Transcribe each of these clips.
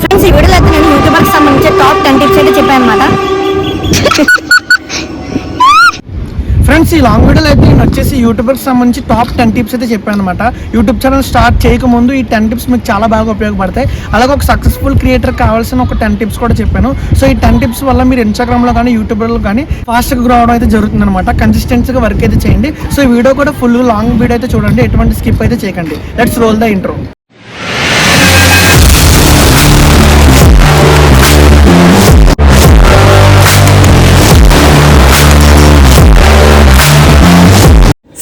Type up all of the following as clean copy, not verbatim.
Friends, ఈ వీడియోలో అయితే నేను యూట్యూబర్కి సంబంధించి టాప్ 10 టిప్స్ అయితే చెప్పాను అనమాట. ఫ్రెండ్స్, ఈ లాంగ్ వీడియోలో అయితే నేను వచ్చేసి యూట్యూబర్కి సంబంధించి టాప్ 10 టిప్స్ అయితే చెప్పాను అనమాట. యూట్యూబ్ ఛానల్ స్టార్ట్ చేయకముందు ఈ 10 టిప్స్ మీకు చాలా బాగా ఉపయోగపడతాయి. అలాగే ఒక సక్సెస్ఫుల్ క్రియేటర్ కావాల్సిన ఒక 10 టిప్స్ కూడా చెప్పాను. సో ఈ 10 టిప్స్ వల్ల మీరు ఇన్స్టాగ్రామ్లో కానీ యూట్యూబ్లో కానీ ఫాస్ట్గా గ్రో అవడం అయితే జరుగుతుంది అనమాట. కన్సిస్టెన్సీగా వర్క్ అయితే చేయండి. సో ఈ వీడియో కూడా ఫుల్ లాంగ్ వీడియో అయితే చూడండి, ఎటువంటి స్కిప్ అయితే చేయకండి. Let's roll the intro.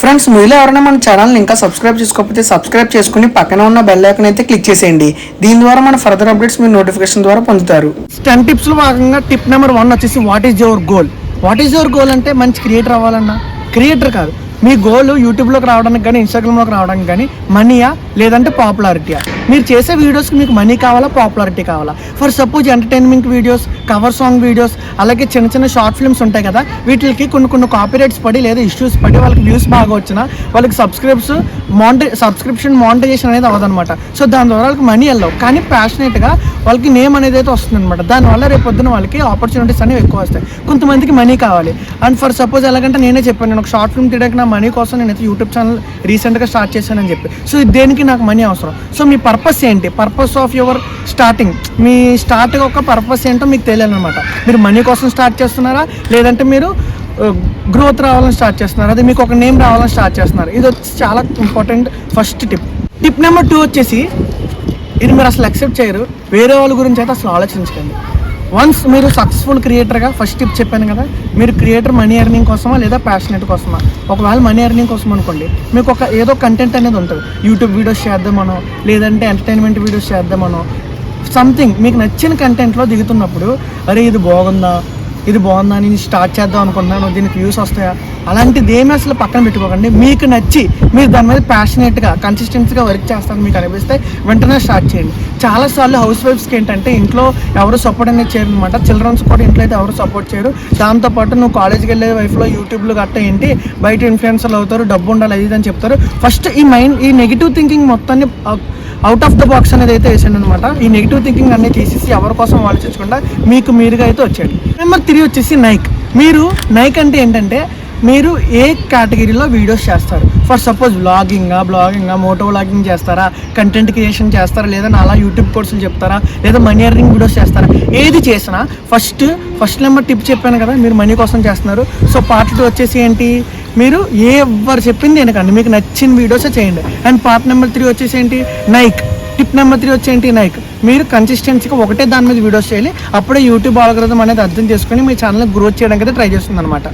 Friends, మీలో ఎవరైనా మన ఛానల్ని ఇంకా సబ్స్క్రైబ్ చేసుకోకపోతే సబ్స్క్రైబ్ చేసుకుని పక్కన ఉన్న బెల్ ఐకాన్ అయితే క్లిక్ చేసేయండి. దీని ద్వారా మన ఫర్దర్ అప్డేట్స్ మీరు నోటిఫికేషన్ ద్వారా పొందుతారు. 10 టిప్స్లో భాగంగా టిప్ నెంబర్ 1 వచ్చేసి what is your goal. What is your goal అంటే మంచి క్రియేటర్ అవ్వాలన్నా, క్రియేటర్ కాదు, మీ గోల్ యూట్యూబ్లోకి రావడానికి కానీ ఇన్స్టాగ్రామ్లోకి రావడానికి కానీ మనీయా లేదంటే పాపులారిటీయా. మీరు చేసే వీడియోస్కి మీకు మనీ కావాలా, పాపులారిటీ కావాలా? For suppose entertainment videos, cover song videos, అలాగే చిన్న చిన్న షార్ట్ ఫిల్మ్స్ ఉంటాయి కదా, వీటికి కొన్ని కాపీరైట్స్ పడి లేదా ఇష్యూస్ పడి వాళ్ళకి వ్యూస్ బాగా వచ్చినా వాళ్ళకి సబ్స్క్రిప్షన్ మానిటైజేషన్ అనేది అవ్వదన్నమాట. సో దాని ద్వారా వాళ్ళకి మనీ వెళ్ళవు, కానీ ప్యాషనేట్గా వాళ్ళకి నేమ్ అనేది అయితే వస్తుంది అనమాట. దానివల్ల రేపు పొద్దున వాళ్ళకి ఆపర్చునిటీస్ అనేవి ఎక్కువ వస్తాయి. కొంతమందికి మనీ కావాలి. అండ్ ఫర్ సపోజ్ ఎలాగంటే నేనే చెప్పాను, నేను ఒక షార్ట్ ఫిల్మ్ తీయడానికి నా మనీ కోసం నేనైతే యూట్యూబ్ ఛానల్ రీసెంట్గా స్టార్ట్ చేశానని చెప్పి. సో దేనికి నాకు మనీ అవసరం. సో మీ పర్పస్ ఏంటి, purpose of your starting, me start ఒక పర్పస్ ఏంటో మీకు తెలియాలన్నమాట. మీరు మనీ కోసం స్టార్ట్ చేస్తున్నారా లేదంటే మీరు గ్రోత్ రావాలని స్టార్ట్ చేస్తున్నారు, అది మీకు ఒక నేమ్ రావాలని స్టార్ట్ చేస్తున్నారు. ఇది వచ్చి చాలా important first tip. Tip number 2 వచ్చేసి, ఇది మీరు అసలు యాక్సెప్ట్ చేయరు, వేరే వాళ్ళ గురించి అయితే అసలు ఆలోచించకండి. వన్స్ మీరు సక్సెస్ఫుల్ క్రియేటర్గా, ఫస్ట్ టిప్ చెప్పాను కదా, మీరు క్రియేటర్ మనీ ఎర్నింగ్ కోసమా లేదా ప్యాషనెట్ కోసమా? ఒకవేళ మనీ ఎర్నింగ్ కోసం అనుకోండి, మీకు ఒక ఏదో కంటెంట్ అనేది ఉంటుంది, యూట్యూబ్ వీడియోస్ చేద్దామనో లేదంటే ఎంటర్టైన్మెంట్ వీడియోస్ చేద్దామనో, సంథింగ్ మీకు నచ్చిన కంటెంట్లో దిగుతున్నప్పుడు అరే ఇది బాగుందా నేను స్టార్ట్ చేద్దాం అనుకుంటున్నాను, దీనికి వ్యూస్ వస్తాయా, అలాంటిది ఏమీ అసలు పక్కన పెట్టుకోకండి. మీకు నచ్చి మీరు దాని మీద ప్యాషనేట్గా కన్సిస్టెన్సీగా వర్క్ చేస్తారని మీకు అనిపిస్తే వెంటనే స్టార్ట్ చేయండి. చాలాసార్లు హౌస్ వైఫ్స్కి ఏంటంటే ఇంట్లో ఎవరు సపోర్ట్ అనేది చేయరు అనమాట. చిల్డ్రన్స్ కూడా ఇంట్లో అయితే ఎవరు సపోర్ట్ చేయరు. దాంతోపాటు నువ్వు కాలేజ్కి వెళ్ళే వైఫ్లో యూట్యూబ్లో గట్ట ఏంటి బయట ఇన్ఫ్లుయెన్సర్లు అవుతారు, డబ్బు ఉండాలి అది అని చెప్తారు. ఫస్ట్ ఈ నెగిటివ్ థింకింగ్ మొత్తాన్ని అవుట్ ఆఫ్ ద బాక్స్ అనేది అయితే వేసాను అనమాట. ఈ నెగిటివ్ థింకింగ్ అన్నీ తీసేసి ఎవరి కోసం ఆలోచించకుండా మీకు మీరుగా అయితే వచ్చేయండి. నెంబర్ 3 వచ్చేసి నైక్. నైక్ అంటే ఏంటంటే మీరు ఏ కేటగిరీలో వీడియోస్ చేస్తారు. ఫర్ సపోజ్ బ్లాగింగా మోటో వ్లాగింగ్ చేస్తారా, కంటెంట్ క్రియేషన్ చేస్తారా, లేదా అలా యూట్యూబ్ కోర్సులు చెప్తారా, లేదా మనీ ఎర్నింగ్ వీడియోస్ చేస్తారా, ఏది చేసినా ఫస్ట్ నెంబర్ టిప్ చెప్పాను కదా, మీరు మనీ కోసం చేస్తున్నారు. సో పార్ట్ 2 వచ్చేసి ఏంటి, మీరు ఎవరు చెప్పింది ఎందుకండి, మీకు నచ్చిన వీడియోసే చేయండి. అండ్ పార్ట్ నెంబర్ 3 వచ్చేసి ఏంటి, నైక్. టిప్ నెంబర్ 3 వచ్చేంటి, నైక్. మీరు కన్సిస్టెన్సీగా ఒకటే దాని మీద వీడియోస్ చేయాలి. అప్పుడే యూట్యూబ్ ఆల్గోరిథం అనేది అర్థం చేసుకుని మీ ఛానల్ గ్రోత్ చేయడానికి అయితే ట్రై చేస్తుంది అనమాట.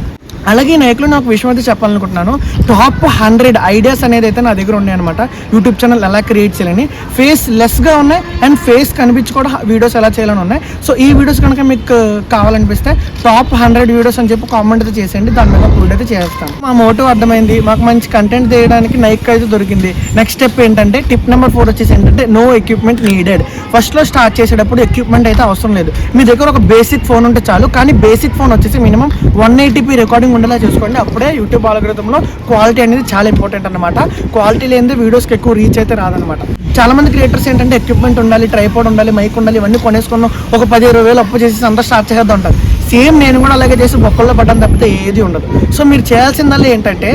అలాగే నైక్లో నాకు విషయం అయితే చెప్పాలనుకుంటున్నాను. టాప్ 100 ఐడియాస్ అనేది అయితే నా దగ్గర ఉన్నాయన్నమాట. యూట్యూబ్ ఛానల్ ఎలా క్రియేట్ చేయాలని, ఫేస్ లెస్గా ఉన్నాయి అండ్ ఫేస్ కనిపించి కూడా వీడియోస్ ఎలా చేయాలని ఉన్నాయి. సో ఈ వీడియోస్ కనుక మీకు కావాలనిపిస్తే టాప్ 100 వీడియోస్ అని చెప్పి కామెంట్ అయితే చేసేయండి, దాని మీద అప్లోడ్ అయితే చేస్తాను. మా మోటివ్ అర్థమైంది, మాకు మంచి కంటెంట్ చేయడానికి నైక్ అయితే దొరికింది. నెక్స్ట్ స్టెప్ ఏంటంటే టిప్ నెంబర్ 4 వచ్చేసి ఏంటంటే నో ఎక్విప్మెంట్ నీడెడ్. ఫస్ట్లో స్టార్ట్ చేసేటప్పుడు ఎక్విప్మెంట్ అయితే అవసరం లేదు. మీ దగ్గర ఒక బేసిక్ ఫోన్ ఉంటే చాలు. కానీ బేసిక్ ఫోన్ వచ్చేసి మినిమం 180p రికార్డింగ్ ఉండేలా చూసుకోండి. అప్పుడే యూట్యూబ్ ఆల్గోరిథంలో క్వాలిటీ అనేది చాలా ఇంపార్టెంట్ అనమాట. క్వాలిటీ లేనిదే వీడియోస్కి ఎక్కువ రీచ్ అయితే రాదనమాట. చాలా మంది క్రియేటర్స్ ఏంటంటే ఎక్విప్మెంట్ ఉండాలి, ట్రైపాడ్ ఉండాలి, మైక్ ఉండాలి, ఇవన్నీ కొనేసుకున్నాం, ఒక 10-20 వేలు అప్పు చేసి అంతా స్టార్ట్ చేద్దాం ఉంటారు. సేమ్ నేను కూడా అలాగే చేసి బొక్కల్లో పడ్డం తప్పితే ఏది ఉండదు. సో మీరు చేయాల్సిందల్లా ఏంటంటే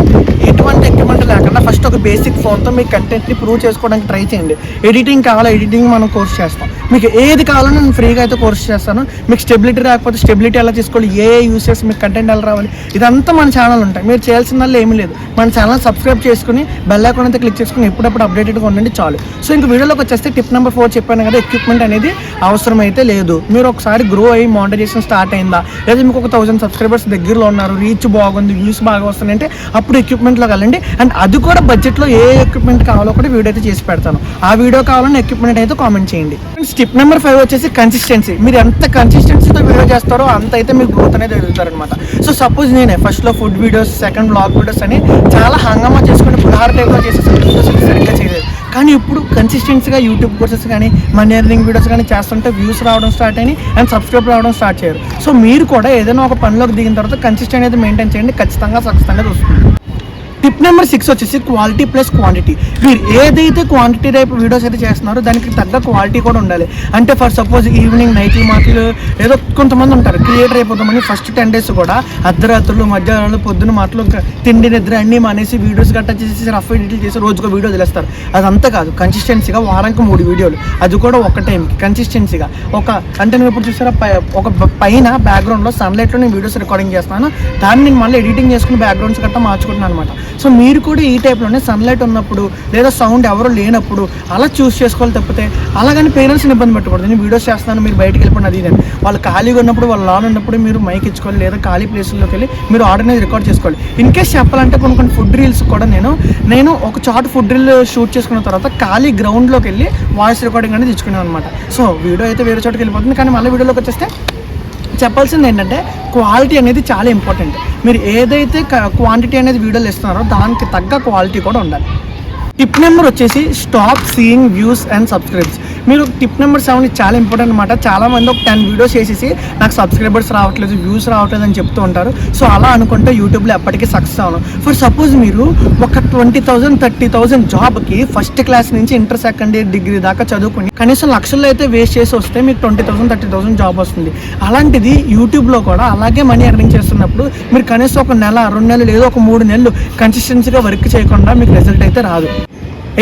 ఎటువంటి ఎక్విప్మెంట్ లేకుండా ఫస్ట్ ఒక బేసిక్ ఫోన్తో మీ కంటెంట్ని ప్రూవ్ చేసుకోవడానికి ట్రై చేయండి. ఎడిటింగ్ కావాలా, ఎడిటింగ్ మనం కోర్స్ చేస్తాం. మీకు ఏది కావాలో నేను ఫ్రీగా అయితే కోర్స్ చేస్తాను. మీకు స్టెబిలిటీ రాకపోతే స్టెబిలిటీ ఎలా తీసుకోవాలి, ఏ యూస్ చేసి మీకు కంటెంట్ ఎలా రావాలి, ఇదంతా మన ఛానల్ ఉంటాయి. మీరు చేయాల్సిందల్లా ఏమీ లేదు, మన ఛానల్ సబ్స్క్రైబ్ చేసుకుని బెల్ ఐకాన్ అయితే క్లిక్ చేసుకుని ఎప్పుడప్పుడు అప్డేటెడ్గా ఉండండి చాలు. సో ఇంక వీడియోలోకి వచ్చేస్తే టిప్ నెంబర్ 4 చెప్పాను కదా, ఎక్విప్మెంట్ అనేది అవసరం అయితే లేదు. మీరు ఒకసారి గ్రో అయ్యి మానిటైజేషన్ స్టార్ట్ అయిందా, లేదా మీకు ఒక 1000 సబ్స్క్రైబర్స్ దగ్గరలో ఉన్నారు, రీచ్ బాగుంది, వ్యూస్ బాగా వస్తున్నాయంటే అప్పుడు ఎక్విప్మెంట్లోకి వెళ్ళండి. అండ్ అది కూడా బడ్జెట్లో ఏ ఎక్విప్మెంట్ కావాలో కూడా వీడియో అయితే చేసి పెడతాను. ఆ వీడియో కావాలని ఎక్విప్మెంట్ అయితే కామెంట్ చేయండి. టిప్ నెంబర్ 5 వచ్చేసి కన్సిస్టెన్సీ. మీరు ఎంత కన్సిస్టెన్సీతో వీడియో చేస్తారో అంత అయితే మీకు గ్రోత్ అనేది ఎదుగుతారనమాట. సో సపోజ్ నేనే ఫస్ట్లో food videos, second blog videos అని చాలా హంగామా చేసుకుని 16 టైప్లో చేసేసాను, వీడియోస్ సరిగ్గా చేయలేదు. కానీ ఇప్పుడు కన్సిస్టెన్సీగా యూట్యూబ్ కోర్సెస్ కానీ మనీ ఎర్నింగ్ వీడియోస్ కానీ చేస్తుంటే వ్యూస్ రావడం స్టార్ట్ అయినాయి అండ్ సబ్స్క్రైబ్ రావడం స్టార్ట్ చేయరు. సో మీరు కూడా ఏదైనా ఒక పనిలోకి దిగిన తర్వాత కన్సిస్టెంట్ అయితే మెయింటైన్ చేయండి, ఖచ్చితంగా సక్సెస్ అనేది వస్తుంది. టిప్ నెంబర్ 6 వచ్చేసి క్వాలిటీ ప్లస్ క్వాంటిటీ. మీరు ఏదైతే క్వాంటిటీ టైప్ వీడియోస్ అయితే చేస్తున్నారో దానికి తగ్గ క్వాలిటీ కూడా ఉండాలి. అంటే ఫర్ సపోజ్ ఈవినింగ్ నైట్ మాటలు ఏదో కొంతమంది ఉంటారు క్రియేటర్ అయిపోతామని ఫస్ట్ 10 days కూడా అర్ధరాత్రులు మధ్యాహ్నాలు పొద్దున మాటలు తిండి నిద్ర అన్నీ మానేసి వీడియోస్ గట్టా చేసి రఫ్ ఎడిట్లు చేసి రోజుకో వీడియో వదిలేస్తారు. అదంతా కాదు, కన్సిస్టెన్సీగా వారానికి 3 వీడియోలు, అది కూడా ఒక టైంకి కన్సిస్టెన్సీగా అంటే నేను ఇప్పుడు చూసారా ఒక పైన బ్యాక్గ్రౌండ్లో సన్లైట్లో నేను వీడియోస్ రికార్డింగ్ చేస్తున్నాను, దాన్ని నేను మళ్ళీ ఎడిటింగ్ చేసుకుని బ్యాక్గ్రౌండ్స్ గట్టా మార్చుకుంటున్నాను అనమాట. సో మీరు కూడా ఈ టైప్లోనే సన్లైట్ ఉన్నప్పుడు లేదా సౌండ్ ఎవరు లేనప్పుడు అలా చూస్ చేసుకోవాలి తప్పితే అలాగని పేరెంట్స్ని ఇబ్బంది పెట్టకూడదు. నేను వీడియోస్ చేస్తున్నాను మీరు బయటకు వెళ్ళిపోండి అది ఇదని. వాళ్ళు ఖాళీగా ఉన్నప్పుడు వాళ్ళు లాన్ ఉన్నప్పుడు మీరు మైక్ ఇచ్చుకోవాలి లేదా ఖాళీ ప్లేసుల్లోకి వెళ్ళి మీరు ఆర్డర్ రికార్డ్ చేసుకోవాలి. ఇన్ కేస్ చెప్పాలంటే కొన్ని ఫుడ్ రీల్స్ కూడా నేను ఒక చాట్ ఫుడ్ రీల్ షూట్ చేసుకున్న తర్వాత ఖాళీ గ్రౌండ్లోకి వెళ్ళి వాయిస్ రికార్డింగ్ అనేది తెచ్చుకున్నాను అనమాట. సో వీడియో అయితే వేరే చోటుకి వెళ్ళిపోతుంది, కానీ మళ్ళీ వీడియోలోకి వచ్చేస్తే చెప్పాల్సింది ఏంటంటే క్వాలిటీ అనేది చాలా ఇంపార్టెంట్. మీరు ఏదైతే క్వాంటిటీ అనేది వీడియోలు ఇస్తున్నారో దానికి తగ్గ క్వాలిటీ కూడా ఉండాలి. టిప్ నెంబర్ వచ్చేసి stop seeing views and subscribes. మీరు టిప్ నెంబర్ 7 చాలా ఇంపార్టెంట్ అనమాట. చాలామంది ఒక 10 వీడియోస్ చేసేసి నాకు సబ్స్క్రైబర్స్ రావట్లేదు, వ్యూస్ రావట్లేదు అని చెప్తూ ఉంటారు. సో అలా అనుకుంటే యూట్యూబ్లో ఎప్పటికీ సక్సెస్ అవ్వను. ఫర్ సపోజ్ మీరు ఒక 20,000 30,000 జాబ్కి ఫస్ట్ క్లాస్ నుంచి ఇంటర్ సెకండ్ ఇయర్ డిగ్రీ దాకా చదువుకుని కనీసం లక్షల్లో అయితే వేస్ట్ చేసి వస్తే మీకు 20,000 30,000 జాబ్ వస్తుంది. అలాంటిది యూట్యూబ్లో కూడా అలాగే మనీ ఎర్నింగ్ చేస్తున్నప్పుడు మీరు కనీసం ఒక నెల 2 నెలలు లేదా ఒక 3 నెలలు కన్సిస్టెన్సీగా వర్క్ చేయకుండా మీకు రిజల్ట్ అయితే రాదు.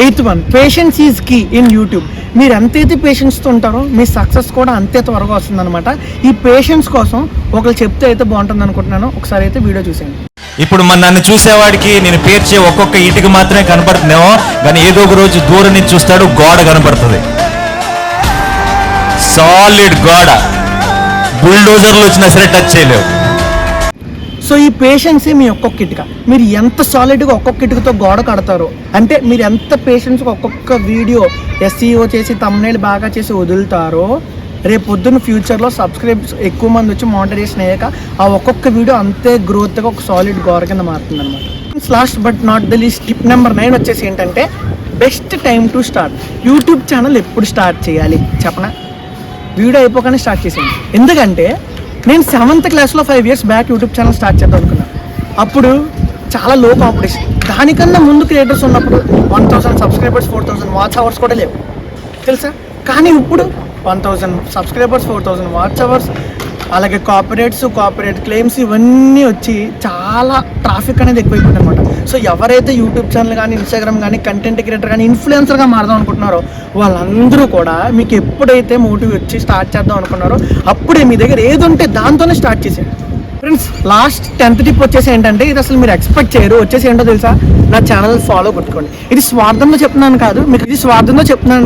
8th one, patience is key in YouTube. మీరు ఎంతైతే పేషెన్స్తో ఉంటారో మీ సక్సెస్ కూడా అంతే త్వరగా వస్తుందన్నమాట. ఈ పేషెన్స్ కోసం ఒకరు చెప్తే అయితే బాగుంటుంది అనుకుంటున్నాను. ఒకసారి అయితే వీడియో చూసేయండి. ఇప్పుడు నన్ను చూసేవాడికి నేను పేర్చే ఒక్కొక్క ఇటుక మాత్రమే కనపడుతుందేమో, కానీ ఏదో ఒక రోజు దూరం నుంచి చూస్తాడు గోడ కనపడుతుంది, సాలిడ్ గోడ, బుల్డోజర్లు వచ్చినా సరే టచ్ చేయలేవు. సో ఈ పేషెన్సే మీ ఒక్కొక్క ఇటుక. మీరు ఎంత సాలిడ్గా ఒక్కొక్క ఇటుకతో గోడ కడతారో, అంటే మీరు ఎంత పేషెన్స్గా ఒక్కొక్క వీడియో SEO చేసి thumbnail బాగా చేసి వదులుతారో, రేపు పొద్దున్న ఫ్యూచర్లో సబ్స్క్రైబ్స్ ఎక్కువ మంది వచ్చి మానిటైజేషన్ అయ్యాక ఆ ఒక్కొక్క వీడియో అంతే గ్రోత్గా ఒక సాలిడ్ గోడ కింద మారుతుంది అనమాట. Last but not the least tip number 9 వచ్చేసి ఏంటంటే best time to start. YouTube channel ఎప్పుడు స్టార్ట్ చేయాలి చెప్పనా? వీడియో అయిపోగానే స్టార్ట్ చేసేయండి. ఎందుకంటే నేను 7th క్లాస్లో 5 years back YouTube channel start చేద్దాం అనుకున్నాను. అప్పుడు చాలా లో కాంపిటీషన్. దానికన్నా ముందు క్రియేటర్స్ ఉన్నప్పుడు 1000 సబ్స్క్రైబర్స్ 4000 వాచ్ అవర్స్ కూడా లేవు తెలుసా. కానీ ఇప్పుడు 1000 సబ్స్క్రైబర్స్ 4000 వాచ్ అవర్స్, అలాగే కాపీరైట్ క్లెయిమ్స్ ఇవన్నీ వచ్చి చాలా ట్రాఫిక్ అనేది ఎక్కువైపోయింది అనమాట. సో ఎవరైతే యూట్యూబ్ ఛానల్ కానీ ఇన్స్టాగ్రామ్ కానీ కంటెంట్ క్రియేటర్ కానీ ఇన్ఫ్లుయెన్సర్గా మారదాం అనుకుంటున్నారో వాళ్ళందరూ కూడా మీకు ఎప్పుడైతే మోటివ్ వచ్చి స్టార్ట్ చేద్దాం అనుకున్నారో అప్పుడే మీ దగ్గర ఏది ఉంటే దాంతోనే స్టార్ట్ చేసేయండి. ఫ్రెండ్స్ లాస్ట్ 10th టిప్ వచ్చేసి ఏంటంటే ఇది అసలు మీరు ఎక్స్పెక్ట్ చేయరు, వచ్చేసి ఏంటో తెలుసా? నా ఛానల్ ఫాలో కొట్టుకోండి. ఇది స్వార్థంలో చెప్తున్నాను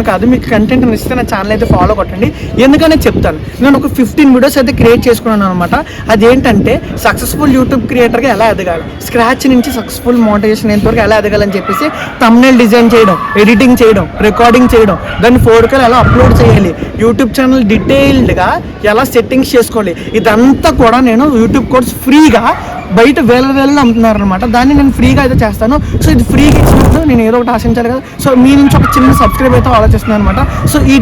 కాదు, మీకు కంటెంట్ ఇస్తే నా ఛానల్ అయితే ఫాలో కొట్టండి. ఎందుకనే చెప్తాను. నేను ఒక 15 వీడియోస్ అయితే క్రియేట్ చేసుకున్నాను అనమాట. అదేంటంటే సక్సెస్ఫుల్ యూట్యూబ్ క్రియేటర్గా ఎలా ఎదగాలి, స్క్రాచ్ నుంచి సక్సెస్ఫుల్ మోనిటైజేషన్ ఎంతవరకు ఎలా ఎదగాలని చెప్పేసి thumbnail డిజైన్ చేయడం, ఎడిటింగ్ చేయడం, రికార్డింగ్ చేయడం, దాన్ని 4K ఎలా అప్లోడ్ చేయాలి, యూట్యూబ్ ఛానల్ డీటెయిల్డ్గా ఎలా సెట్టింగ్స్ చేసుకోవాలి, ఇదంతా కూడా నేను యూట్యూబ్ కోర్స్ ఫ్రీగా బయట వేలలో అమ్ముతున్నారు అనమాట. దాన్ని నేను ఫ్రీగా అయితే చేస్తాను. సో ఇది ఫ్రీగా ఇచ్చినప్పుడు నేను ఏదో ఒకటి ఆశించాలి కదా. సో మీ నుంచి ఒక చిన్న సబ్స్క్రైబ్ అయితే ఆలోచిస్తున్నాను అనమాట. సో ఈ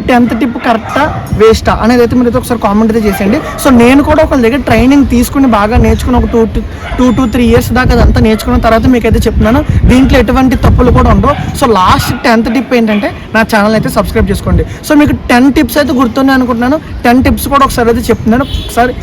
10th టిప్ కరెక్టా వేస్టా అనేది అయితే మీరు అయితే ఒకసారి కామెంట్ అయితే చేసేయండి. సో నేను కూడా ఒకళ్ళ దగ్గర ట్రైనింగ్ తీసుకుని బాగా నేర్చుకుని ఒక 2 to 3 years దాకా అదంతా నేర్చుకున్న తర్వాత మీకు అయితే చెప్తున్నాను. దీంట్లో ఎటువంటి తప్పులు కూడా ఉండవు. సో లాస్ట్ 10th టిప్ ఏంటంటే నా ఛానల్ అయితే సబ్స్క్రైబ్ చేసుకోండి. సో మీకు 10 టిప్స్ అయితే గుర్తున్నాయి అనుకుంటున్నాను. 10 టిప్స్ కూడా ఒకసారి అయితే చెప్తున్నాను. ఒకసారి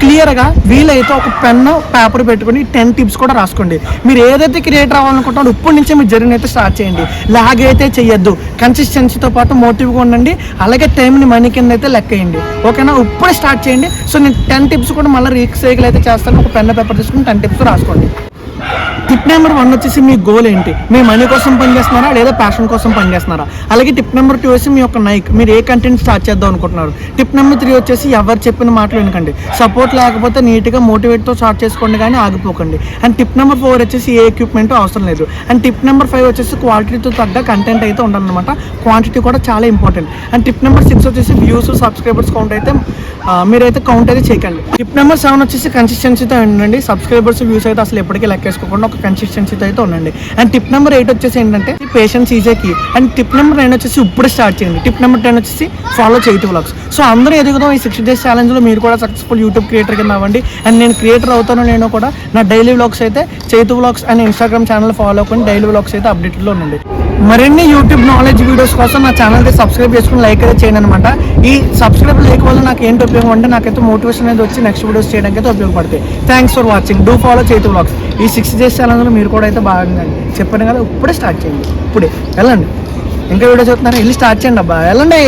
క్లియర్గా వీలైతే ఒక పెన్ను పేపర్ పెట్టుకుని 10 టిప్స్ కూడా రాసుకోండి. మీరు ఏదైతే క్రియేట్ అవ్వాలనుకుంటున్నారో ఇప్పటి నుంచే మీ జర్నీ అయితే స్టార్ట్ చేయండి. లాగ్ అయితే చెయ్యొద్దు, కన్సిస్టెన్సీతో పాటు మోటివ్గా ఉండండి, అలాగే టైంని మనీ కింద అయితే లెక్కేయండి. ఓకేనా? ఇప్పుడే స్టార్ట్ చేయండి. సో నేను 10 టిప్స్ కూడా మళ్ళీ రీసైకిల్ అయితే చేస్తాను. ఒక పెన్ను పేపర్ తీసుకుని 10 టిప్స్ రాసుకోండి. టిప్ నెంబర్ 1 వచ్చేసి మీ గోల్ ఏంటి? మీ మనీ కోసం పనిచేస్తున్నారా లేదా ప్యాషన్ కోసం పనిచేస్తున్నారా? అలాగే టిప్ నెంబర్ 2 వచ్చి మీ యొక్క నైక్, మీరు ఏ కంటెంట్ స్టార్ట్ చేద్దాం అనుకుంటున్నారు. టిప్ నెంబర్ 3 వచ్చేసి ఎవరు చెప్పిన మాటలు వినకండి. సపోర్ట్ లేకపోతే నీట్గా మోటివేట్తో స్టార్ట్ చేసుకోండి కానీ ఆగిపోకండి. అండ్ టిప్ నెంబర్ 4 వచ్చేసి ఏ ఎక్విప్మెంట్ అవసరం లేదు. అండ్ టిప్ నెంబర్ 5 వచ్చేసి క్వాలిటీతో తగ్గ కంటెంట్ అయితే ఉండాలన్నమాట. క్వాంటిటీ కూడా చాలా ఇంపార్టెంట్. అండ్ టిప్ నెంబర్ 6 వచ్చేసి వ్యూస్ సబ్స్క్రైబర్స్ కౌంట్ అయితే మీరైతే కౌంట్ అయితే చేయకండి. టిప్ నెంబర్ 7 వచ్చేసి కన్సిస్టెన్సీతో ఉండండి. సబ్స్క్రైబర్స్ వ్యూస్ అయితే అసలు ఎప్పటికీ లెక్కేసుకోండి. చేసుకోకుండా ఒక కన్సిస్టెన్సీతో అయితే ఉండండి. అండ్ టిప్ నెంబర్ 8 వచ్చేసి ఏంటంటే పేషెన్స్ ఈజీకి. అండ్ టిప్ నెంబర్ 9 వచ్చేసి ఇప్పుడు స్టార్ట్ చేయండి. టిప్ నెంబర్ 10 వచ్చేసి ఫాలో చైతు వ్లాగ్స్. సో అందరూ ఎదుగుదాం ఈ 60 days ఛాలెంజ్లో. మీరు కూడా సక్సెస్ఫుల్ యూట్యూబ్ క్రియేటర్ కింద అవ్వండి. అండ్ నేను క్రియేటర్ అవుతాను. నేను కూడా నా డైలీ వ్లాగ్స్ అయితే Chaitu vlogs and Instagram channel follow అవ్వండి. డైలీ వ్లాగ్స్ అయితే అప్డేట్లో ఉండండి. మరిన్ని యూట్యూబ్ నాలెడ్జ్ వీడియోస్ కోసం నా ఛానల్కి సబ్స్క్రైబ్ చేసుకుని లైక్ అయితే చేయండి అనమాట. ఈ సబ్స్క్రైబ్ లేక వల్ల నాకు ఏంటి ఉపయోగం అంటే నాకైతే మోటివేషన్ అనేది వచ్చి నెక్స్ట్ వీడియోస్ చేయడానికి అయితే ఉపయోగపడతాయి. Thanks for watching. Do follow Chaitu vlogs. ఈ 60 days ఛాలెంజ్లో మీరు కూడా అయితే బాగా చెప్పాను కదా, ఇప్పుడే స్టార్ట్ చేయండి. ఇప్పుడే వెళ్ళండి. ఇంకా వీడియో చూస్తున్నారా, వెళ్ళి స్టార్ట్ చేయండి అబ్బా, వెళ్ళండి.